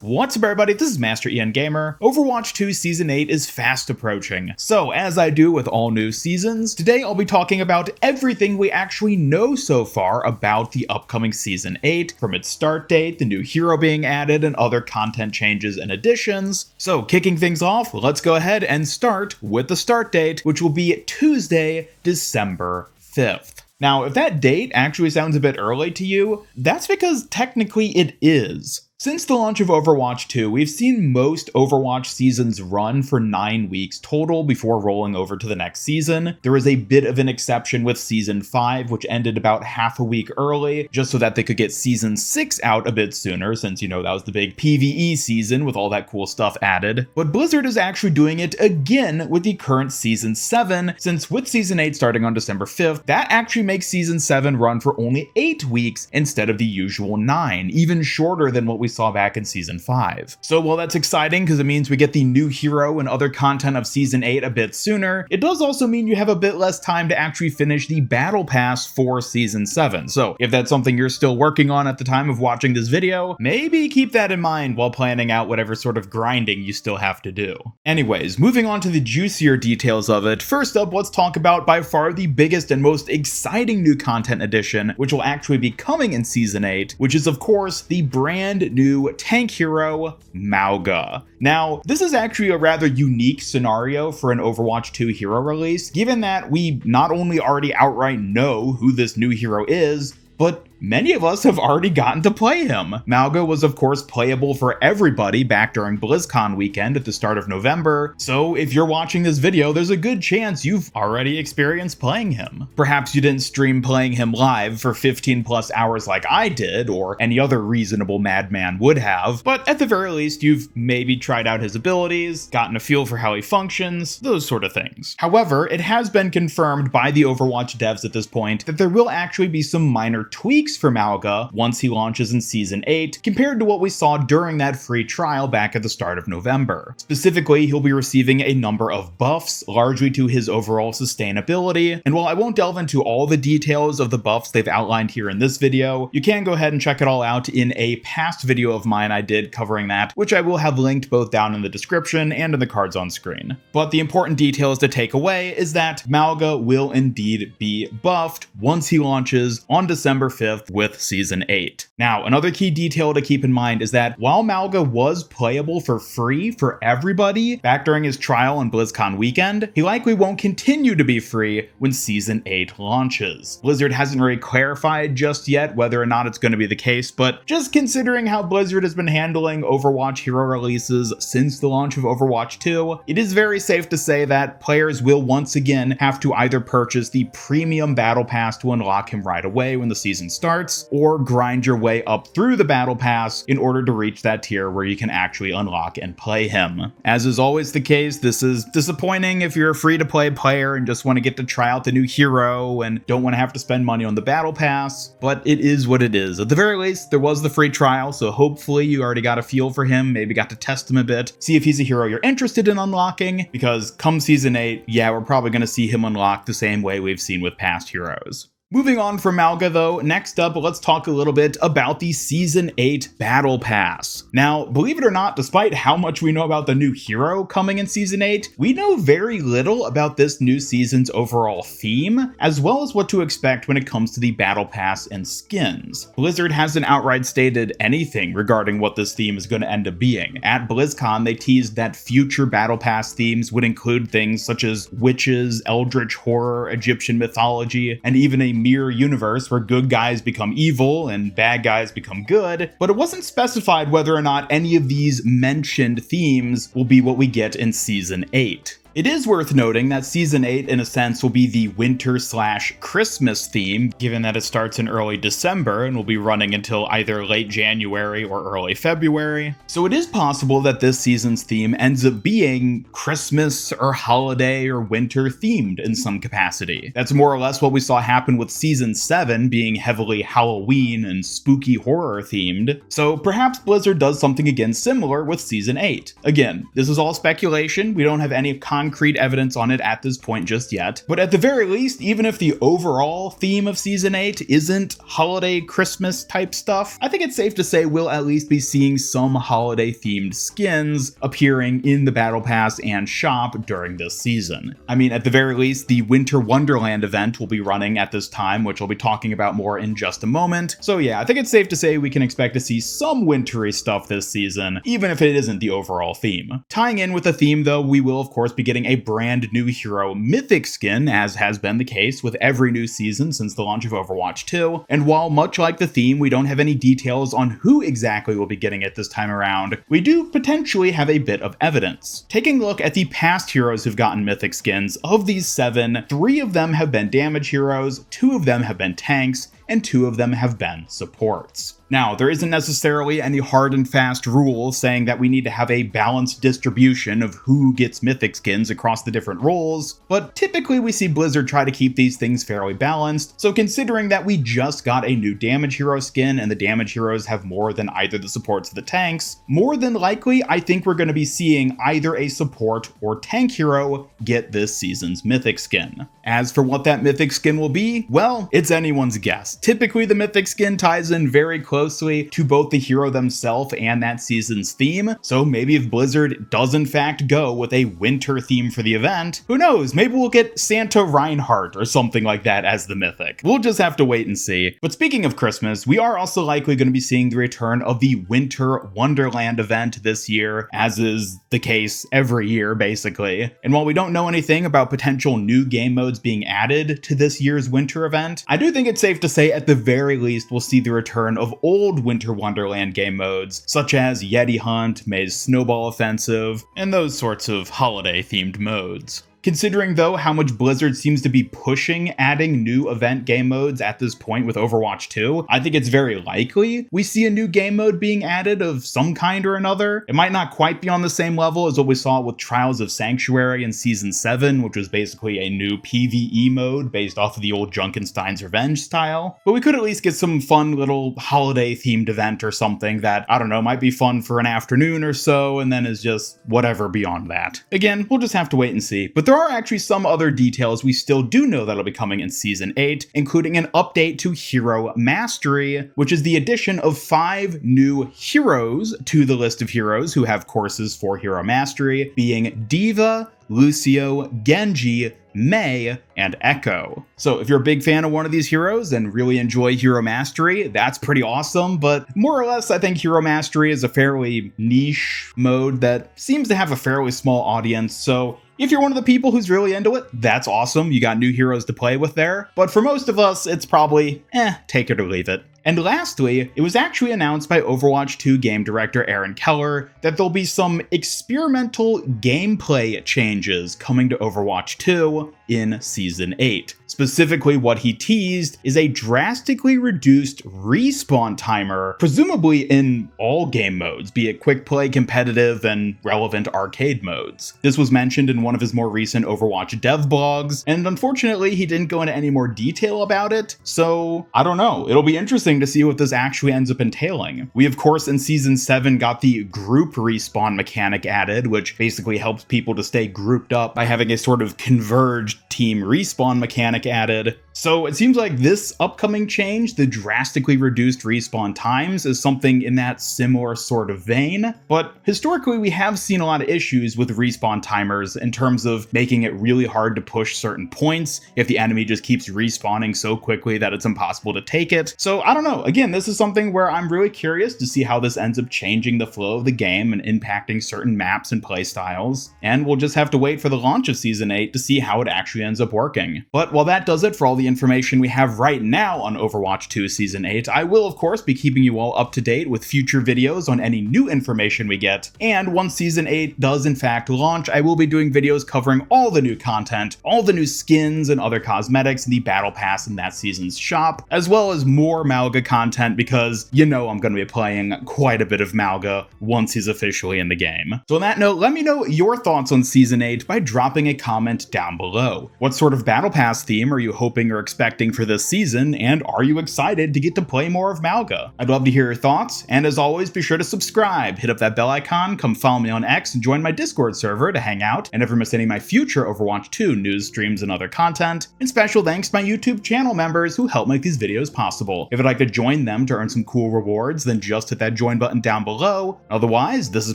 What's up everybody, this is Master Ian Gamer. Overwatch 2 Season 8 is fast approaching. So as I do with all new seasons, today I'll be talking about everything we actually know so far about the upcoming Season 8, from its start date, the new hero being added, and other content changes and additions. So kicking things off, let's go ahead and start with the start date, which will be Tuesday, December 5th. Now, if that date actually sounds a bit early to you, that's because technically it is. Since the launch of Overwatch 2, we've seen most Overwatch seasons run for 9 weeks total before rolling over to the next season. There was a bit of an exception with Season 5, which ended about half a week early, just so that they could get Season 6 out a bit sooner, since, that was the big PvE season with all that cool stuff added. But Blizzard is actually doing it again with the current Season 7, since with Season 8 starting on December 5th, that actually makes Season 7 run for only 8 weeks instead of the usual 9, even shorter than what we saw back in Season 5. So while that's exciting because it means we get the new hero and other content of Season 8 a bit sooner, it does also mean you have a bit less time to actually finish the Battle Pass for Season 7. So if that's something you're still working on at the time of watching this video, maybe keep that in mind while planning out whatever sort of grinding you still have to do. Anyways, moving on to the juicier details of it, first up let's talk about by far the biggest and most exciting new content addition, which will actually be coming in Season 8, which is of course the brand new tank hero, Mauga. Now, this is actually a rather unique scenario for an Overwatch 2 hero release, given that we not only already outright know who this new hero is, but many of us have already gotten to play him. Mauga was of course playable for everybody back during BlizzCon weekend at the start of November, so if you're watching this video, there's a good chance you've already experienced playing him. Perhaps you didn't stream playing him live for 15 plus hours like I did, or any other reasonable madman would have, but at the very least you've maybe tried out his abilities, gotten a feel for how he functions, those sort of things. However, it has been confirmed by the Overwatch devs at this point that there will actually be some minor tweaks for Mauga once he launches in Season 8 compared to what we saw during that free trial back at the start of November. Specifically, he'll be receiving a number of buffs, largely to his overall sustainability, and while I won't delve into all the details of the buffs they've outlined here in this video, you can go ahead and check it all out in a past video of mine I did covering that, which I will have linked both down in the description and in the cards on screen. But the important details to take away is that Mauga will indeed be buffed once he launches on December 5th with Season 8. Now, another key detail to keep in mind is that while Mauga was playable for free for everybody back during his trial on BlizzCon weekend, he likely won't continue to be free when Season 8 launches. Blizzard hasn't really clarified just yet whether or not it's going to be the case, but just considering how Blizzard has been handling Overwatch hero releases since the launch of Overwatch 2, it is very safe to say that players will once again have to either purchase the premium Battle Pass to unlock him right away when the season starts, or grind your way up through the Battle Pass in order to reach that tier where you can actually unlock and play him. As is always the case, this is disappointing if you're a free-to-play player and just want to get to try out the new hero and don't want to have to spend money on the Battle Pass, but it is what it is. At the very least, there was the free trial, so hopefully you already got a feel for him, maybe got to test him a bit, see if he's a hero you're interested in unlocking, because come Season 8, yeah, we're probably going to see him unlocked the same way we've seen with past heroes. Moving on from Mauga though, next up let's talk a little bit about the Season 8 Battle Pass. Now, believe it or not, despite how much we know about the new hero coming in Season 8, we know very little about this new season's overall theme, as well as what to expect when it comes to the Battle Pass and skins. Blizzard hasn't outright stated anything regarding what this theme is going to end up being. At BlizzCon, they teased that future Battle Pass themes would include things such as witches, eldritch horror, Egyptian mythology, and even a mirror universe where good guys become evil and bad guys become good, but it wasn't specified whether or not any of these mentioned themes will be what we get in Season 8. It is worth noting that Season 8, in a sense, will be the winter/Christmas theme, given that it starts in early December and will be running until either late January or early February. So it is possible that this season's theme ends up being Christmas or holiday or winter themed in some capacity. That's more or less what we saw happen with Season 7 being heavily Halloween and spooky horror themed. So perhaps Blizzard does something again similar with Season 8. Again, this is all speculation. We don't have any concrete concrete evidence on it at this point just yet, but at the very least, even if the overall theme of Season 8 isn't holiday Christmas type stuff, I think it's safe to say we'll at least be seeing some holiday themed skins appearing in the Battle Pass and shop during this season. I mean, at the very least, the Winter Wonderland event will be running at this time, which I'll be talking about more in just a moment. So yeah, I think it's safe to say we can expect to see some wintry stuff this season, even if it isn't the overall theme. Tying in with the theme though, we will of course be getting a brand new hero Mythic Skin, as has been the case with every new season since the launch of Overwatch 2, and while much like the theme, we don't have any details on who exactly will be getting it this time around, we do potentially have a bit of evidence. Taking a look at the past heroes who've gotten Mythic Skins, of these 7, 3 of them have been damage heroes, 2 of them have been tanks, and 2 of them have been supports. Now, there isn't necessarily any hard and fast rule saying that we need to have a balanced distribution of who gets Mythic Skins across the different roles, but typically we see Blizzard try to keep these things fairly balanced, so considering that we just got a new damage hero skin and the damage heroes have more than either the supports or the tanks, more than likely I think we're going to be seeing either a support or tank hero get this season's Mythic Skin. As for what that Mythic Skin will be, well, it's anyone's guess. Typically the Mythic Skin ties in very closely to both the hero themselves and that season's theme, so maybe if Blizzard does in fact go with a winter theme for the event, who knows, maybe we'll get Santa Reinhardt or something like that as the Mythic. We'll just have to wait and see. But speaking of Christmas, we are also likely going to be seeing the return of the Winter Wonderland event this year, as is the case every year basically. And while we don't know anything about potential new game modes being added to this year's winter event, I do think it's safe to say at the very least we'll see the return of old Winter Wonderland game modes, such as Yeti Hunt, Maze Snowball Offensive, and those sorts of holiday-themed modes. Considering though how much Blizzard seems to be pushing adding new event game modes at this point with Overwatch 2, I think it's very likely we see a new game mode being added of some kind or another. It might not quite be on the same level as what we saw with Trials of Sanctuary in Season 7, which was basically a new PvE mode based off of the old Junkenstein's Revenge style, but we could at least get some fun little holiday-themed event or something that, I don't know, might be fun for an afternoon or so, and then is just whatever beyond that. Again, we'll just have to wait and see, but there are actually some other details we still do know that'll be coming in Season 8, including an update to Hero Mastery, which is the addition of 5 new heroes to the list of heroes who have courses for Hero Mastery, being Diva, Lucio, Genji, Mei, and Echo. So if you're a big fan of one of these heroes and really enjoy Hero Mastery, that's pretty awesome, but more or less I think Hero Mastery is a fairly niche mode that seems to have a fairly small audience, so if you're one of the people who's really into it, that's awesome, you got new heroes to play with there, but for most of us, it's probably, take it or leave it. And lastly, it was actually announced by Overwatch 2 game director Aaron Keller that there'll be some experimental gameplay changes coming to Overwatch 2 in Season 8. Specifically, what he teased is a drastically reduced respawn timer, presumably in all game modes, be it quick play, competitive, and relevant arcade modes. This was mentioned in one of his more recent Overwatch dev blogs, and unfortunately he didn't go into any more detail about it, so I don't know. It'll be interesting to see what this actually ends up entailing. We of course in Season 7 got the group respawn mechanic added, which basically helps people to stay grouped up by having a sort of converged team respawn mechanic added. So it seems like this upcoming change, the drastically reduced respawn times, is something in that similar sort of vein, but historically we have seen a lot of issues with respawn timers in terms of making it really hard to push certain points if the enemy just keeps respawning so quickly that it's impossible to take it. So I don't know, again, this is something where I'm really curious to see how this ends up changing the flow of the game and impacting certain maps and playstyles, and we'll just have to wait for the launch of Season 8 to see how it actually ends up working. But while that does it for all the information we have right now on Overwatch 2 Season 8, I will of course be keeping you all up to date with future videos on any new information we get, and once Season 8 does in fact launch, I will be doing videos covering all the new content, all the new skins and other cosmetics in the Battle Pass in that season's shop, as well as more Mauga content because you know I'm going to be playing quite a bit of Mauga once he's officially in the game. So on that note, let me know your thoughts on Season 8 by dropping a comment down below. What sort of Battle Pass theme are you hoping or expecting for this season, and are you excited to get to play more of Mauga? I'd love to hear your thoughts, and as always, be sure to subscribe, hit up that bell icon, come follow me on X, and join my Discord server to hang out and never miss any of my future Overwatch 2 news, streams, and other content. And special thanks to my YouTube channel members who help make these videos possible. If you'd like to join them to earn some cool rewards, then just hit that join button down below. Otherwise, this is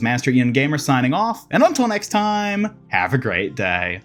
Master Ian Gamer signing off, and until next time, have a great day.